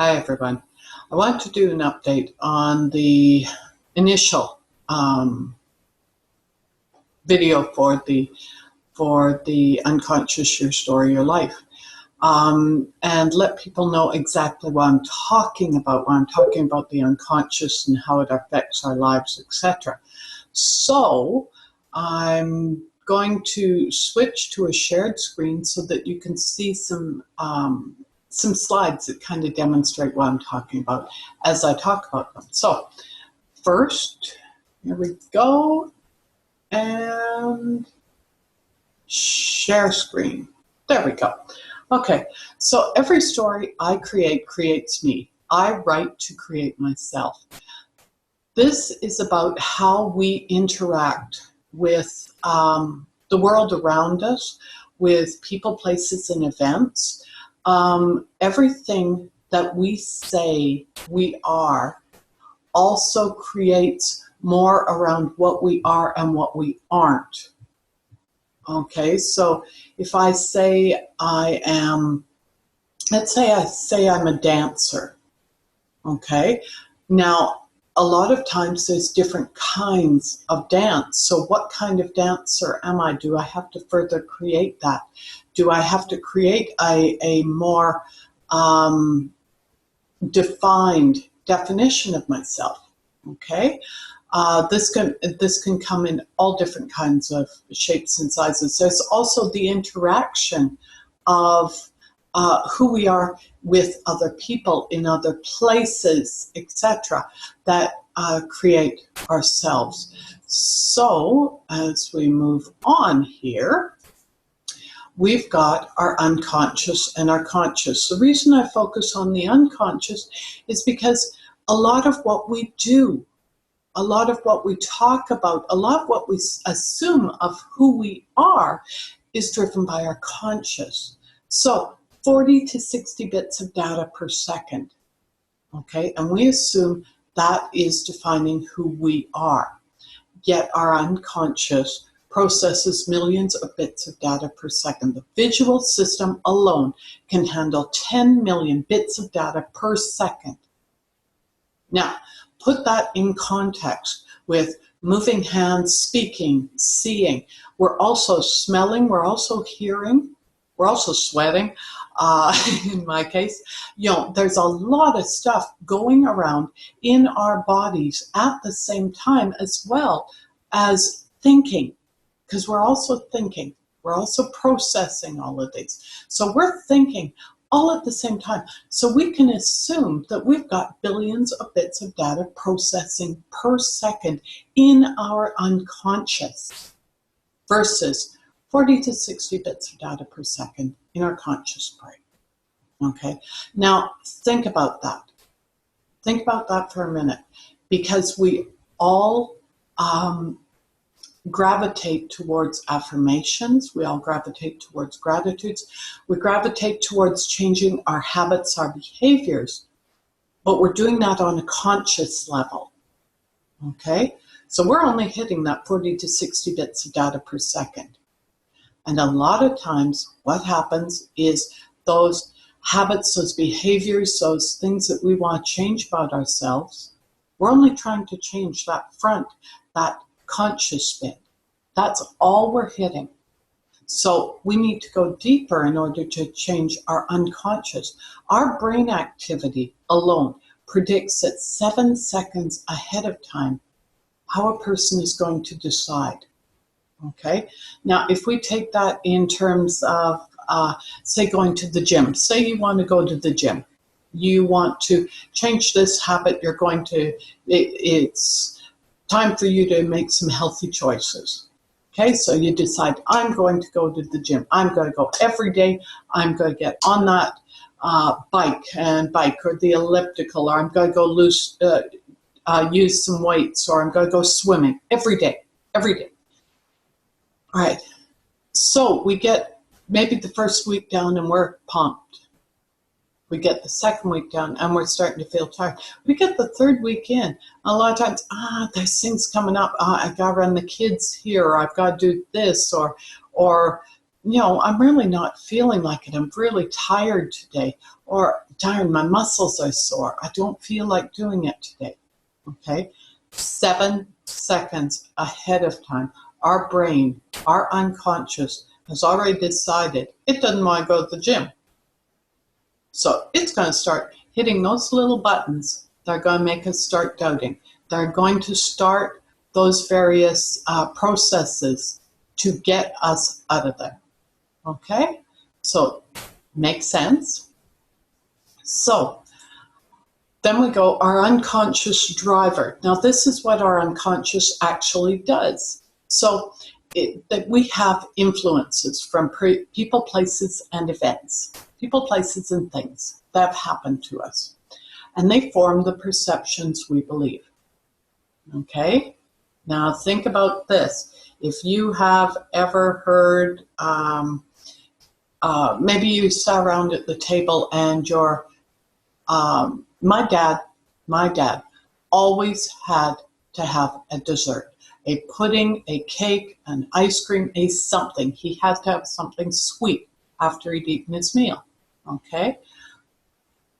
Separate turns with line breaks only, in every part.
Hi everyone. I want to do an update on the initial video for the unconscious Your Story, Your Life, and let people know exactly what I'm talking about when I'm talking about the unconscious and how it affects our lives, etc. So I'm going to switch to a shared screen so that you can see some slides that kind of demonstrate what I'm talking about as I talk about them. So first, here we go, and share screen. There we go. Okay, so every story I create creates me. I write to create myself. This is about how we interact with the world around us, with people, places, and events. Everything that we say we are also creates more around what we are and what we aren't. Okay, so if I say I am, let's say I say I'm a dancer. Okay, now a lot of times there's different kinds of dance. So what kind of dancer am I? Do I have to further create that? Do I have to create a more defined definition of myself? Okay, this can come in all different kinds of shapes and sizes. There's also the interaction of who we are with other people in other places, etc., that create ourselves. So as we move on here, we've got our unconscious and our conscious. The reason I focus on the unconscious is because a lot of what we do, a lot of what we talk about, a lot of what we assume of who we are is driven by our conscious. So 40 to 60 bits of data per second, okay? And we assume that is defining who we are. Yet our unconscious processes millions of bits of data per second. The visual system alone can handle 10 million bits of data per second. Now, put that in context with moving hands, speaking, seeing. We're also smelling, we're also hearing, we're also sweating, in my case. You know, there's a lot of stuff going around in our bodies at the same time, as well as thinking, because we're also thinking. We're also processing all of these. So we're thinking all at the same time. So we can assume that we've got billions of bits of data processing per second in our unconscious versus 40 to 60 bits of data per second in our conscious brain. Okay, now think about that. Think about that for a minute, because we all gravitate towards affirmations. We all gravitate towards gratitudes. We gravitate towards changing our habits, our behaviors, but we're doing that on a conscious level. Okay, so we're only hitting that 40 to 60 bits of data per second. And a lot of times what happens is those habits, those behaviors, those things that we want to change about ourselves, we're only trying to change that front, that conscious bit. That's all we're hitting. So we need to go deeper in order to change our unconscious. Our brain activity alone predicts at 7 seconds ahead of time how a person is going to decide. Okay, now if we take that in terms of, say, going to the gym. Say you want to go to the gym. You want to change this habit. You're going to, it's time for you to make some healthy choices. Okay, so you decide, I'm going to go to the gym. I'm going to go every day. I'm going to get on that bike or the elliptical, or I'm going to go use some weights, or I'm going to go swimming every day. All right, so we get maybe the first week down and we're pumped. We get the second week down and we're starting to feel tired. We get the third week in. A lot of times, there's things coming up. I got to run the kids here, or I've got to do this, or I'm really not feeling like it. I'm really tired today. Or, darn, my muscles are sore. I don't feel like doing it today. Okay? 7 seconds ahead of time, our brain, our unconscious, has already decided it doesn't want to go to the gym. So it's going to start hitting those little buttons that are going to make us start doubting. They're going to start those various processes to get us out of there. Okay? So, makes sense? So, then we go, our unconscious driver. Now, this is what our unconscious actually does. So, that we have influences from people, places, and events. People, places, and things that have happened to us. And they form the perceptions we believe. Okay? Now, think about this. If you have ever heard, maybe you sat around at the table and my dad always had to have a dessert, a pudding, a cake, an ice cream, a something. He had to have something sweet after he'd eaten his meal, okay?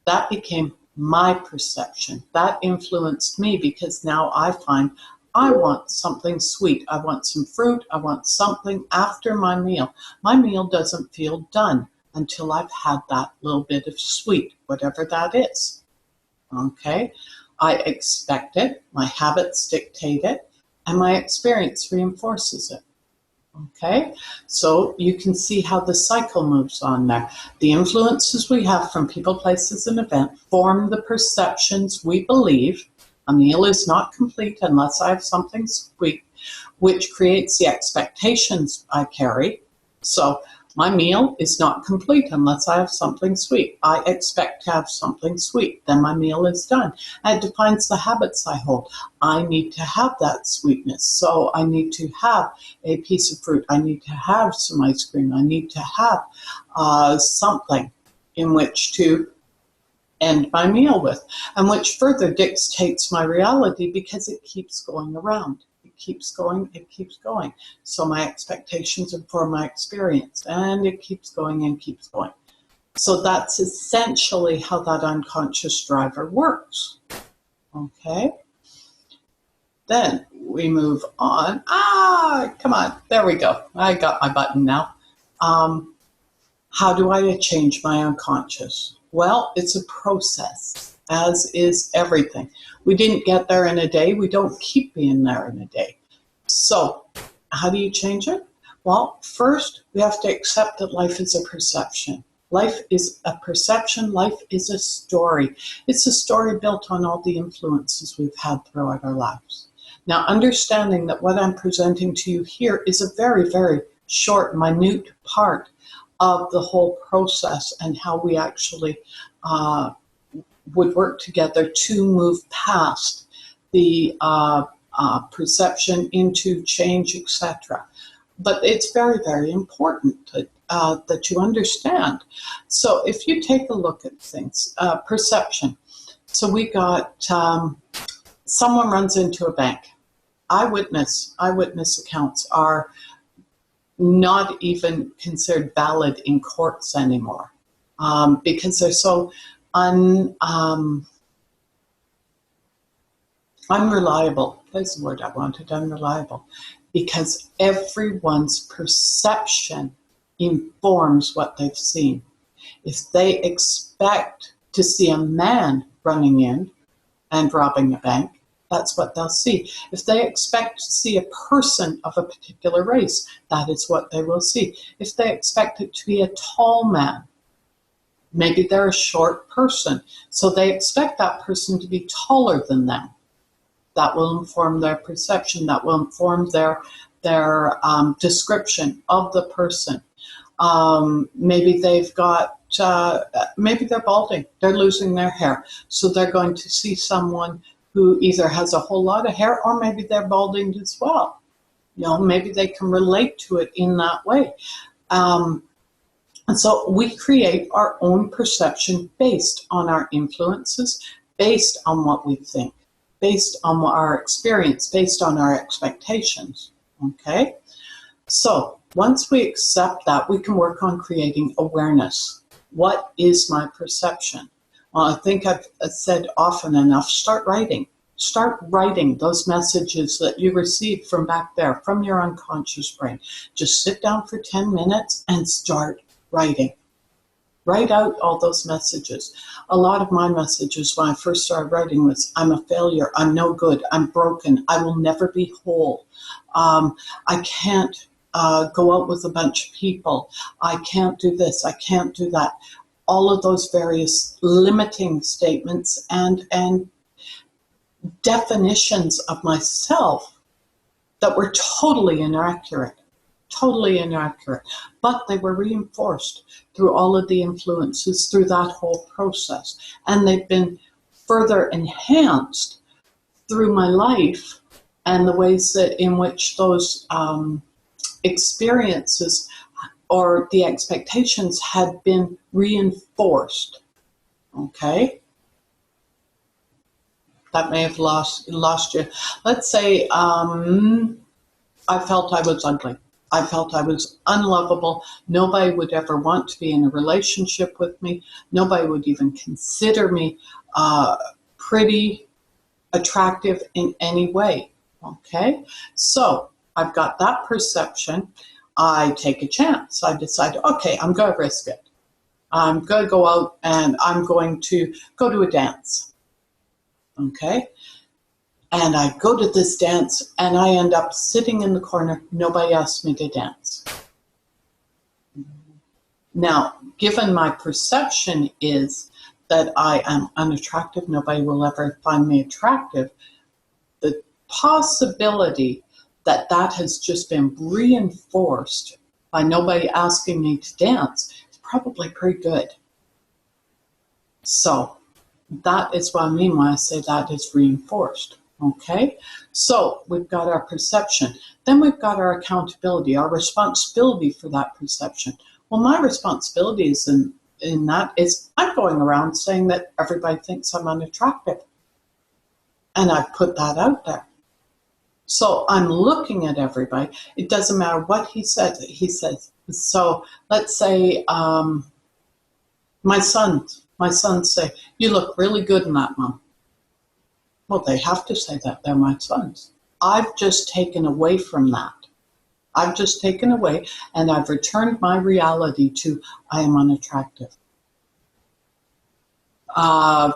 That became my perception. That influenced me because now I find I want something sweet. I want some fruit. I want something after my meal. My meal doesn't feel done until I've had that little bit of sweet, whatever that is. Okay? I expect it, my habits dictate it, and my experience reinforces it. Okay? So you can see how the cycle moves on there. The influences we have from people, places, and events form the perceptions we believe. A meal is not complete unless I have something sweet, which creates the expectations I carry. So my meal is not complete unless I have something sweet. I expect to have something sweet. Then my meal is done. And it defines the habits I hold. I need to have that sweetness. So I need to have a piece of fruit. I need to have some ice cream. I need to have something in which to end my meal with, and which further dictates my reality because it keeps going around. It keeps going, it keeps going. So my expectations inform my experience, and it keeps going and keeps going. So that's essentially how that unconscious driver works. Okay? Then we move on. Come on. There we go. I got my button now. How do I change my unconscious? Well, it's a process, as is everything. We didn't get there in a day. We don't keep being there in a day. So how do you change it? Well, first, we have to accept that life is a perception. Life is a perception. Life is a story. It's a story built on all the influences we've had throughout our lives. Now, understanding that what I'm presenting to you here is a very, very short, minute part of the whole process and how we actually would work together to move past the perception into change, etc. But it's very, very important that you understand. So if you take a look at things, perception. So we got someone runs into a bank. Eyewitness accounts are not even considered valid in courts anymore because they're so unreliable. That's the word I wanted, unreliable. Because everyone's perception informs what they've seen. If they expect to see a man running in and robbing a bank, that's what they'll see. If they expect to see a person of a particular race, that is what they will see. If they expect it to be a tall man, maybe they're a short person, so they expect that person to be taller than them. That will inform their perception. That will inform their description of the person. Maybe they've got, maybe they're balding. They're losing their hair, so they're going to see someone who either has a whole lot of hair or maybe they're balding as well. Maybe they can relate to it in that way. And so we create our own perception based on our influences, based on what we think, based on our experience, based on our expectations. Okay? So Once we accept that, we can work on creating awareness. What is my perception? Well, I think I've said often enough, start writing. Start writing those messages that you received from back there, from your unconscious brain. Just sit down for 10 minutes and start writing. Write out all those messages. A lot of my messages when I first started writing was, I'm a failure, I'm no good, I'm broken, I will never be whole. I can't go out with a bunch of people. I can't do this, I can't do that. All of those various limiting statements and definitions of myself that were totally inaccurate, but they were reinforced through all of the influences through that whole process. And they've been further enhanced through my life and the ways that in which those experiences or the expectations had been reinforced. Okay? That may have lost you. Let's say I felt I was ugly. I felt I was unlovable. Nobody would ever want to be in a relationship with me. Nobody would even consider me pretty, attractive in any way. Okay? So I've got that perception. I take a chance. I decide, okay, I'm going to risk it. I'm going to go out and I'm going to go to a dance. Okay? And I go to this dance and I end up sitting in the corner. Nobody asked me to dance. Now, given my perception is that I am unattractive, nobody will ever find me attractive, the possibility that that has just been reinforced by nobody asking me to dance is probably pretty good. So that is what I mean when I say that is reinforced. Okay, so we've got our perception. Then we've got our accountability, our responsibility for that perception. Well, my responsibility is in that is I'm going around saying that everybody thinks I'm unattractive. And I put that out there. So I'm looking at everybody. It doesn't matter what he says. So let's say my sons say, you look really good in that, Mom. Well, they have to say that. They're my sons. I've just taken away from that. I've just taken away and I've returned my reality to I am unattractive. A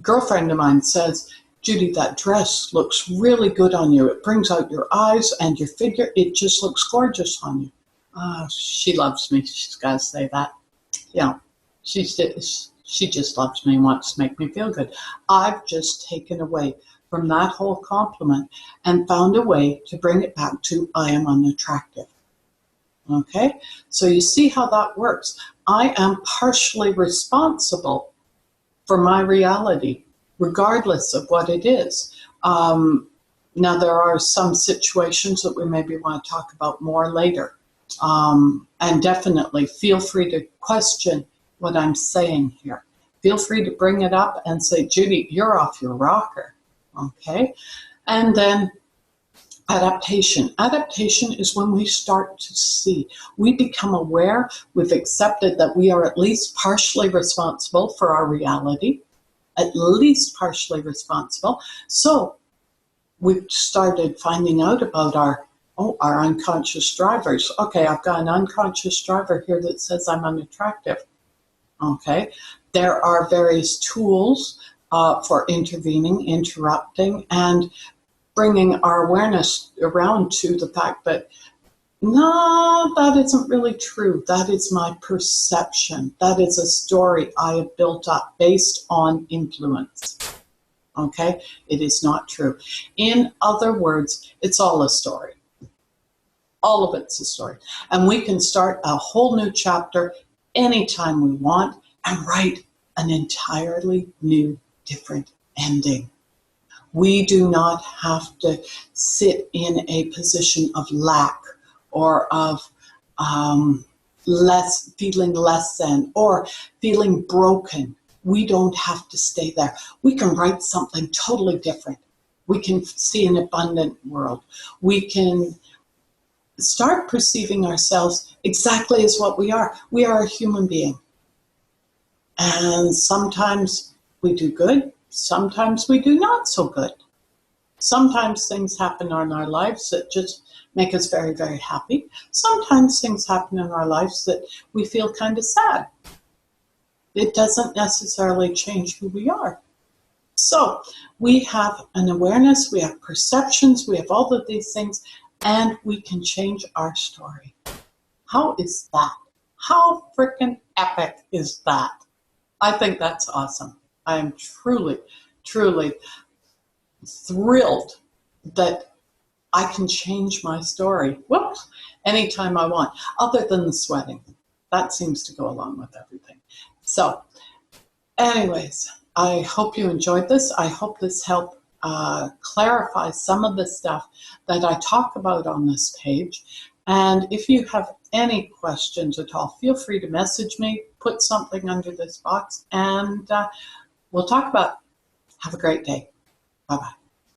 girlfriend of mine says, Judy, that dress looks really good on you. It brings out your eyes and your figure. It just looks gorgeous on you. She loves me. She's got to say that. Yeah, she just loves me and wants to make me feel good. I've just taken away from that whole compliment and found a way to bring it back to I am unattractive. Okay? So you see how that works. I am partially responsible for my reality, regardless of what it is. Now, there are some situations that we maybe want to talk about more later. And definitely feel free to question what I'm saying here. Feel free to bring it up and say, Judy, you're off your rocker. Okay? And then adaptation. Adaptation is when we start to see. We become aware. We've accepted that we are at least partially responsible for our reality. At least partially responsible. So we've started finding out about our unconscious drivers. Okay, I've got an unconscious driver here that says I'm unattractive. Okay, there are various tools for intervening, interrupting, and bringing our awareness around to the fact that, no, that isn't really true. That is my perception. That is a story I have built up based on influence. Okay, it is not true. In other words, it's all a story. All of it's a story. And we can start a whole new chapter anytime we want and write an entirely new, different ending. We do not have to sit in a position of lack or of feeling less than or feeling broken. We don't have to stay there. We can write something totally different. We can see an abundant world. We can start perceiving ourselves exactly as what we are. We are a human being. And sometimes we do good, sometimes we do not so good. Sometimes things happen in our lives that just make us very, very happy. Sometimes things happen in our lives that we feel kind of sad. It doesn't necessarily change who we are. So we have an awareness, we have perceptions, we have all of these things, and we can change our story. How is that? How freaking epic is that? I think that's awesome. I am truly, truly thrilled that I can change my story, whoops, anytime I want, other than the sweating. That seems to go along with everything. So, anyways, I hope you enjoyed this. I hope this helped clarify some of the stuff that I talk about on this page. And if you have any questions at all, feel free to message me, put something under this box, and we'll talk about it. Have a great day. Bye-bye.